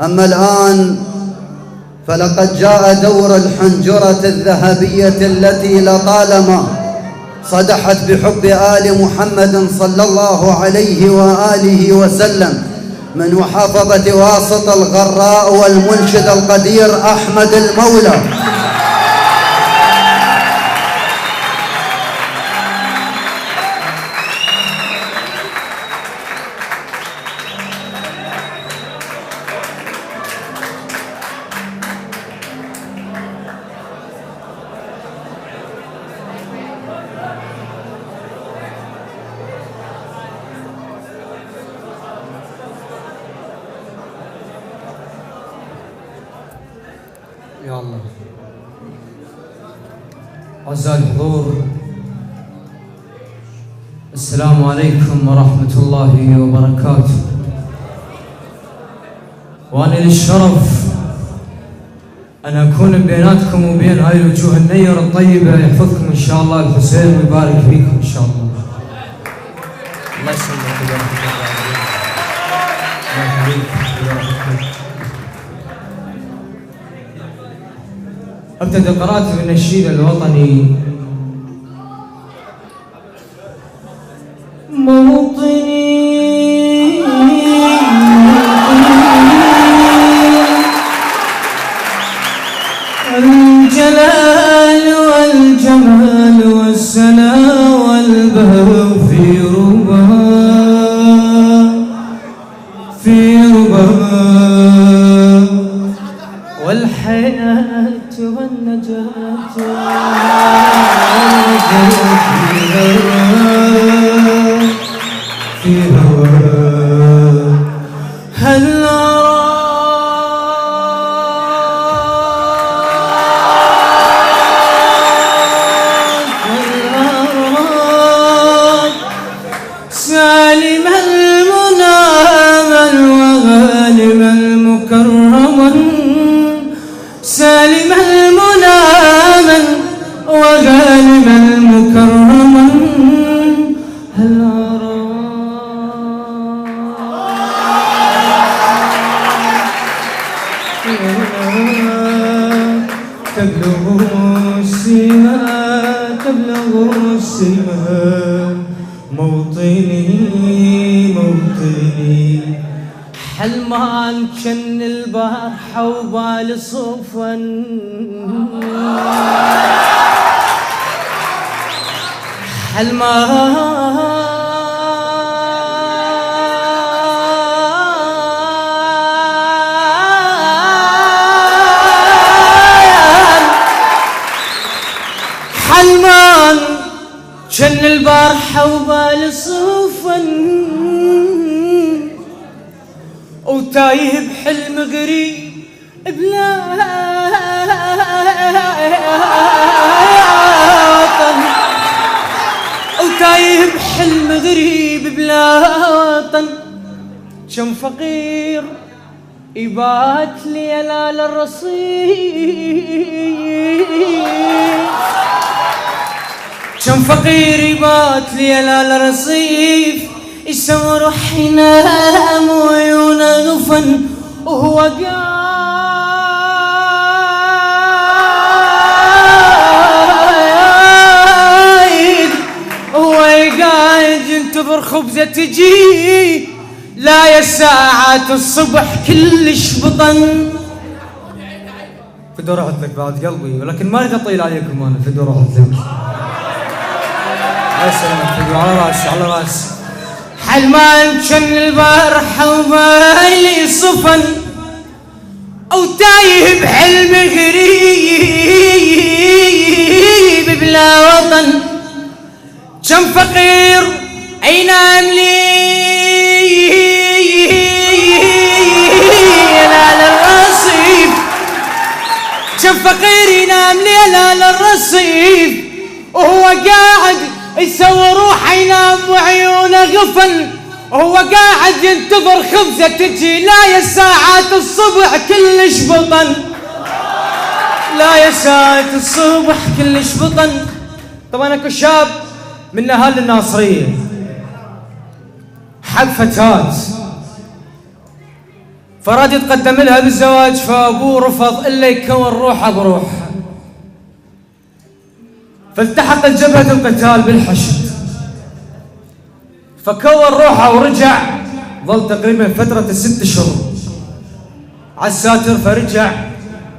أما الآن فلقد جاء دور الحنجرة الذهبية التي لطالما صدحت بحب آل محمد صلى الله عليه وآله وسلم من محافظة واسط الغراء والمنشد القدير أحمد المولى. يا الله. أعزائي الحضور، السلام عليكم ورحمة الله وبركاته. وأنا للشرف أن أكون بيناتكم وبين هاي الوجوه النيرة الطيبة. يحفظكم إن شاء الله الحسين ويبارك فيكم إن شاء الله. الله يسلمك ويبارك فيك. ابتدأ قراءتي بالنشيد الوطني. موطني الجلال والجمال والسنا والبهو في ربها والحياة والنجاة في هواه. هل أراك سالم المنام وغالب المكرما، سالم المنام وغالب المكرما. هل أراك تبلغ السماء موطني حلمان كن البارحة وبال صفن، حلمان كن البارحة وبال صفن، وتايه بحلم غريب بلا وطن، وتايه بحلم غريب بلا وطن. كم فقير يبات ليالي الرصيف، كم فقير يبات ليالي الرصيف، يسوى روح ينام وعيونه غفن، وهو قاعد ينتظر خبزة تجي، لا يا ساعات الصبح كلش بطن. فدو رحت لك بعد قلبي، ولكن ما اريد اطيل عليكم. انا فدو رحت لك. الله يسلمك فدو، على راسي على راسي. حلمان كن البارحة وبالي صفن، أو تايه بحلم غريب بلا وطن. كم فقير ينام ليالي الرصيف، كم فقير ينام ليالي الرصيف، وهو قاعد يسوى روحه ينام وعيونه غفل، وهو قاعد ينتظر خبزة تجي، لا يا ساعات الصبح كلش بطن، لا يا ساعات الصبح كلش بطن. طبعا اكو شاب من اهالي الناصرية حق فتاة، فراد يتقدم لها بالزواج، فابوه رفض الا يكون روحه بروح. فالتحقت جبهة القتال بالحشد، فكون روحه ورجع، ظل تقريبا فترة 6 شهور عالساتر. فرجع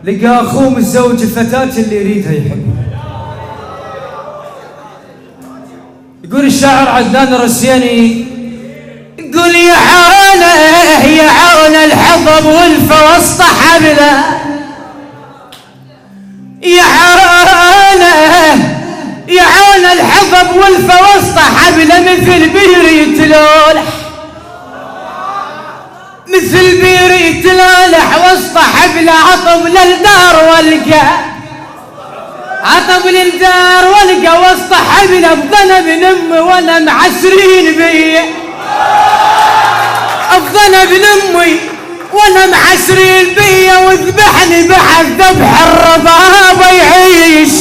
لقى اخوه متزوج الفتاة اللي يريدها يحبها. يقول الشاعر عدنان الرسياني، يقول يا عون الحظب والفا وسط حبله، يا عون الحظب والفا وسط حبله، مثل بير يتلولح، مثل بير يتلولح وسط حبله. عطب للدار والقى، عطب للدار والقى وسط حبله، بذنب نمي وانا معسرين بيه، بذنب نمي وانا معسرين بيه، وذبحني بعد ذبح الربابه يعيش.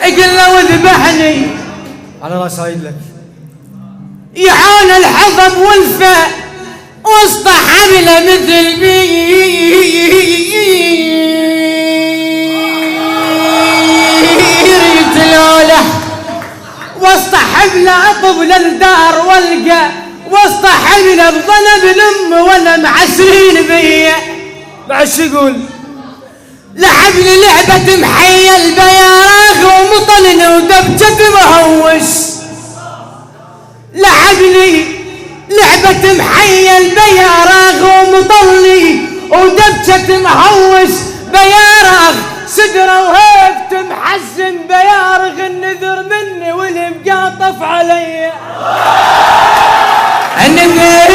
قلنا وذبحني على راس لك، يعون الحظب والفا وسط حبله، مثل بير يتلولح وسط حبله. عطب للدار والقى وسط حبله، بذنب نمي وانا معسرين بيه. بعد شو يقول؟ لعب لي لعبة محية البياراغ ومطلني ودبجة مهوش، لعب لي لعبة محية البياراغ ومطلني ودبجة مهوش. بياراغ سدرة وهيبت محزن، بيارغ النذر مني والمقاطف علي، النذر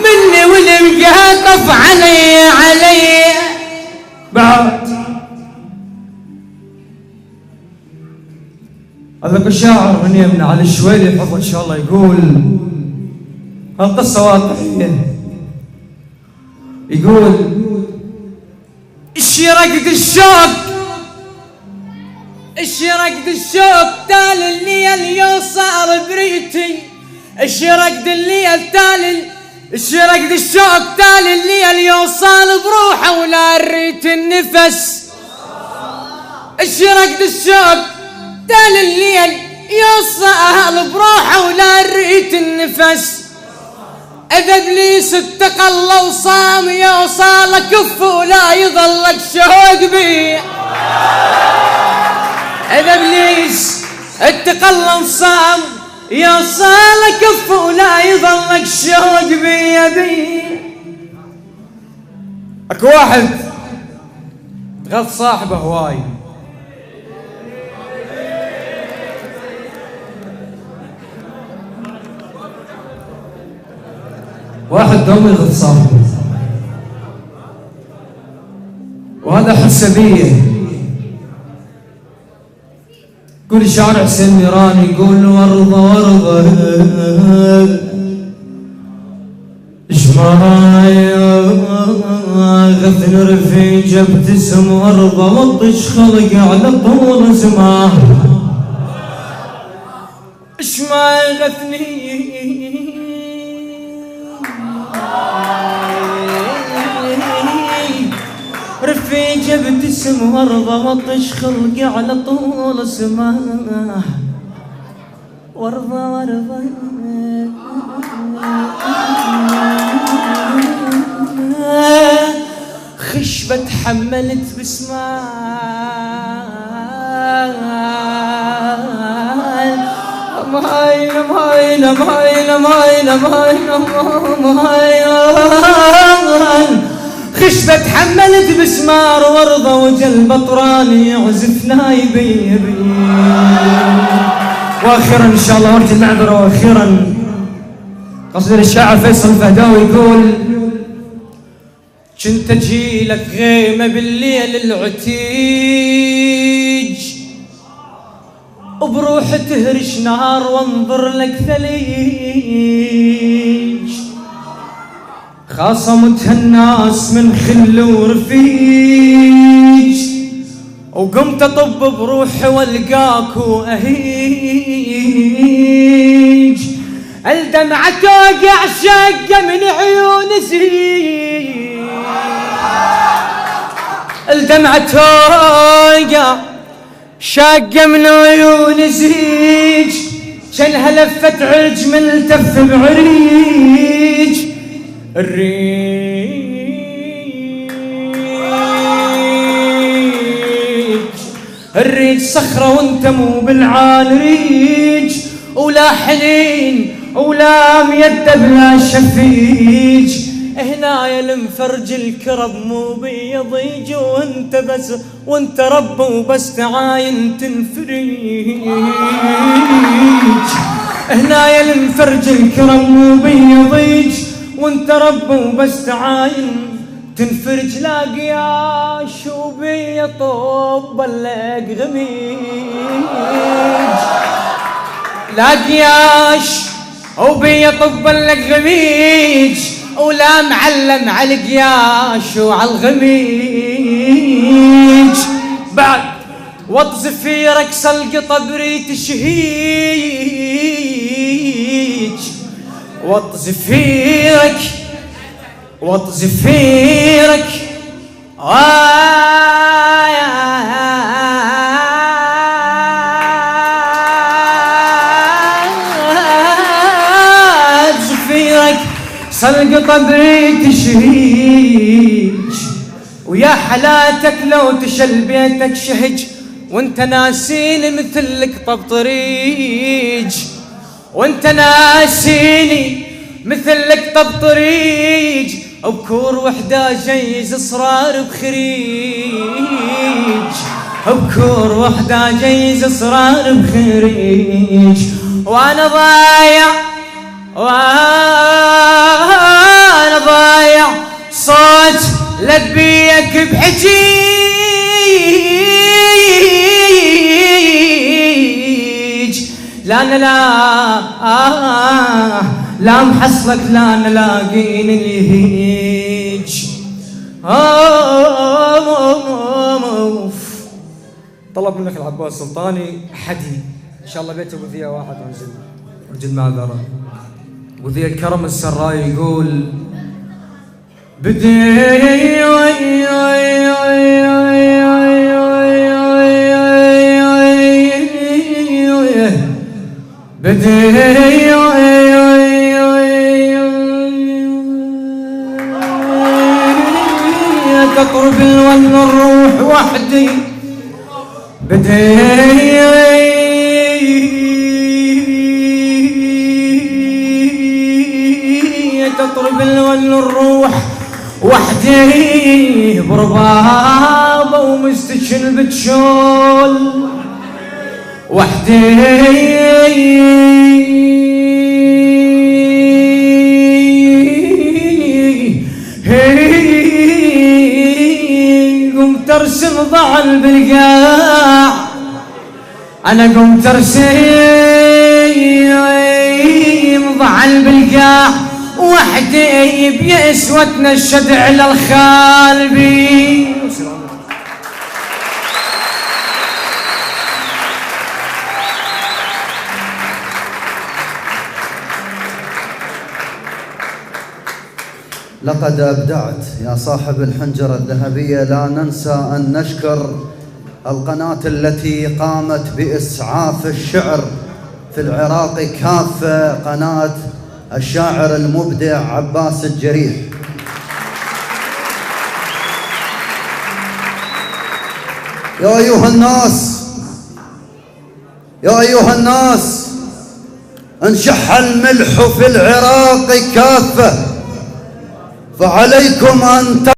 مني والمقاطف علي. بعد هذاك الشاعر من يمنع على الشويلي يحفظه ان شاء الله، يقول هالقصه واقعيه. يقول الشرقد الشوق تال الليل يوصل بريتي، الشرقد الشوق تال الليل يوصل بروحه ولا ريت النفس. الشرقد الشوق تال الليل يوصل بروحه ولا ريت النفس. اذا ابليس اتقى وصام يوصل كف ولا يظلك شوق بيه. اذا ابليس اتقى وصام يوصل كف ولا يظلك شوق بيه. اكو واحد غث صاحبه هواي، واحد دوم يغث صاحبه، وهذا حسبيه. يقول الشاعر حسين ميران، يقول ورضة اجمعي غثن رفيج ابتسم ورضة وطش خلق على طول زمان. اجمعي غثني رفيج ابتسم ورضة وطش خلقي على طول سماه. ورضة خشبة تحملت بسمال، خشبة تحملت بسمار ورضة وجل بطراني يعزف نايبي. واخيرا ان شاء الله ارجو المعذرة، واخيرا قصد الشاعر فيصل الفهداوي يقول كنت اجيلك غيمة بالليل العتيج، وبروح تهرش نهار وانظر لك ثليج. خاصمتها الناس من خل ورفيج، وقمت اطب بروحي والقاك واهيج، الدمعة توقع شقة من عيون زيج، الدمعة توقع شقة من عيون زيج، شنها لفت عرج ملتف بعريج، الريج صخرة وانت مو بالعال ريج، ولا حنين ولا ميدة بلا شفيج، هنا يا المفرج الكرب مو بيضيج، وانت بس وانت رب وبس تعاين تنفريج، هنا يا المفرج الكرب مو بيضيج، وانت رب وبس تعاين تنفرج، لا قياش وبيطب بلق غميج، لا قياش وبيطب بلق غميج، ولا معلم على القياش وعلى الغميج، بعد وطزفيرك سلقطة بريت شهيج، وطزفيرك زفيرك سلقطة بريت شهيج، ويا حلاتك لو تشل بيتك شهج، وانت ناسيني مثلك طب طريج، وانت ناسيني مثلك طب طريج، بكور وحدة جيز اصرار بخريج، بكور وحدة جيز اصرار بخريج، وانا ضايع صوت لبيك بحجيج، لا لا محصلك لا نلاقين اليهيج. طلب منك العباس السلطاني حدي ان شاء الله بيته وذيه واحد وانزل معذره. وذي الكرم السراي يقول تطرب الون الروح وحدي، تطرب الون الروح وحدي، بربابة ومستشل بتشول وحدي، قمت ارسم ضعل بالقاع، انا قمت ارسم ضعل بالقاع وحدي، بيسوتنا الشد على الخالبي. لقد أبدعت يا صاحب الحنجرة الذهبية. لا ننسى أن نشكر القناة التي قامت بإسعاف الشعر في العراق كافة، قناة الشاعر المبدع عباس الجريح. يا أيها الناس انشح الملح في العراق كافة، فعليكم أن